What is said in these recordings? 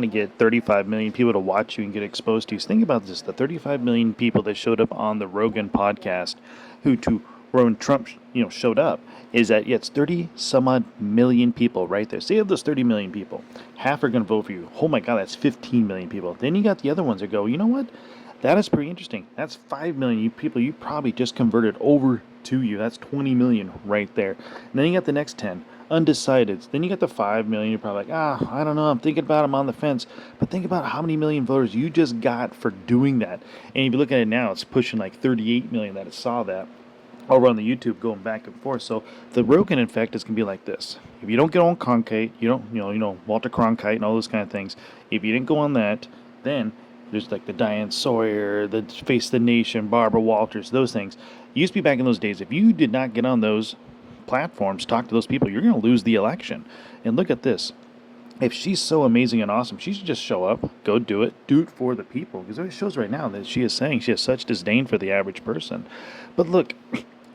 want to get 35 million people to watch you and get exposed to you, think about this: the 35 million people that showed up on the Rogan podcast, who to when Trump, showed up, is that it's 30 some odd million people right there. Say of those 30 million people, half are going to vote for you. Oh my God, that's 15 million people. Then you got the other ones that go, you know what? That is pretty interesting. That's 5 million people you probably just converted over to you. That's 20 million right there. And then you got the next 10 undecideds. Then you got the 5 million. You're probably like, I don't know. I'm thinking about it. I'm on the fence. But think about how many million voters you just got for doing that. And if you look at it now, it's pushing like 38 million that saw that over on the YouTube, going back and forth. So the Rogan effect is gonna be like this: if you don't get on Cronkite, you don't, Walter Cronkite and all those kind of things. If you didn't go on that, then there's like the Diane Sawyer, the Face the Nation, Barbara Walters, those things. It used to be back in those days. If you did not get on those platforms, talk to those people, you're gonna lose the election. And look at this. If she's so amazing and awesome, she should just show up, go do it for the people. Because it shows right now that she is saying she has such disdain for the average person. But look,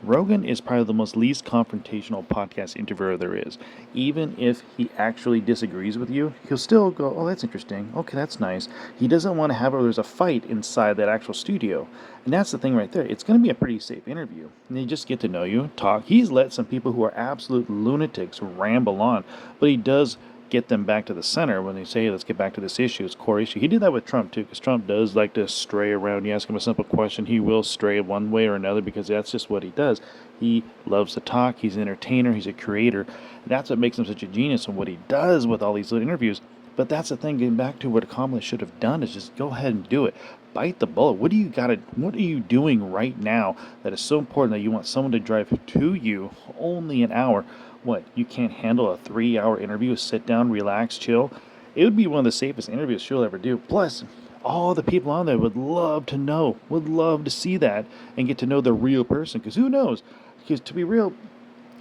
Rogan is probably the most least confrontational podcast interviewer there is. Even if he actually disagrees with you, he'll still go, oh, that's interesting. Okay, that's nice. He doesn't want to have there's a fight inside that actual studio. And that's the thing right there. It's going to be a pretty safe interview. And they just get to know you, talk. He's let some people who are absolute lunatics ramble on. But he does get them back to the center when they say, hey, let's get back to this issue, it's core issue. He did that with Trump too, because Trump does like to stray around. You ask him a simple question, he will stray one way or another, because that's just what he does. He loves to talk. He's an entertainer. He's a creator. That's what makes him such a genius and what he does with all these little interviews. But that's the thing, getting back to what Kamala should have done is just go ahead and do it. Bite the bullet. What are you doing right now that is so important that you want someone to drive to you only an hour? What, you can't handle a 3-hour interview, sit down, relax, chill? It would be one of the safest interviews she'll ever do. Plus, all the people on there would love to know, would love to see that and get to know the real person. Because who knows? Because to be real,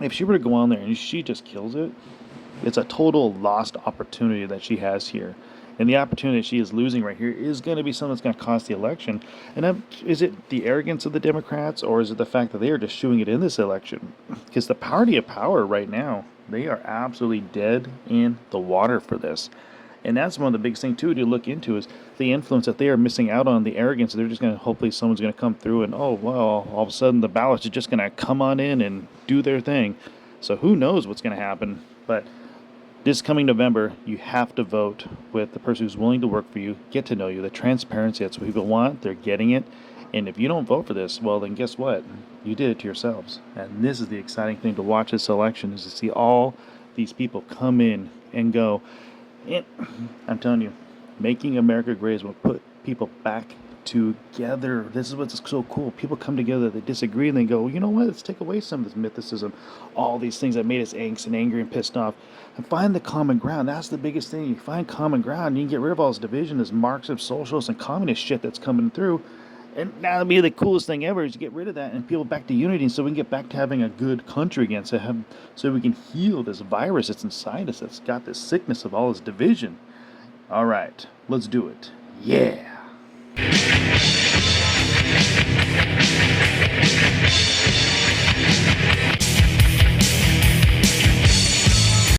if she were to go on there and she just kills it, it's a total lost opportunity that she has here. And the opportunity she is losing right here is going to be something that's going to cost the election. And is it the arrogance of the Democrats, or is it the fact that they are just shooing it in this election? Because the party of power right now, they are absolutely dead in the water for this. And that's one of the biggest things, too, to look into is the influence that they are missing out on, the arrogance. They're just going to, hopefully someone's going to come through and, oh, well, all of a sudden the ballots are just going to come on in and do their thing. So who knows what's going to happen. But this coming November, you have to vote with the person who's willing to work for you, get to know you. The transparency, that's what people want. They're getting it. And if you don't vote for this, well, then guess what? You did it to yourselves. And this is the exciting thing to watch this election, is to see all these people come in and go. And I'm telling you, making America great is what put people back together. This is what's so cool. People come together, they disagree, and they go, you know what, let's take away some of this mythicism, all these things that made us angst and angry and pissed off, and find the common ground. That's the biggest thing. You find common ground, and you can get rid of all this division, this Marxist, socialist, and communist shit that's coming through. And now it'll be the coolest thing ever is to get rid of that and people back to unity, so we can get back to having a good country again, so we can heal this virus that's inside us, that's got this sickness of all this division. All right, let's do it. Yeah.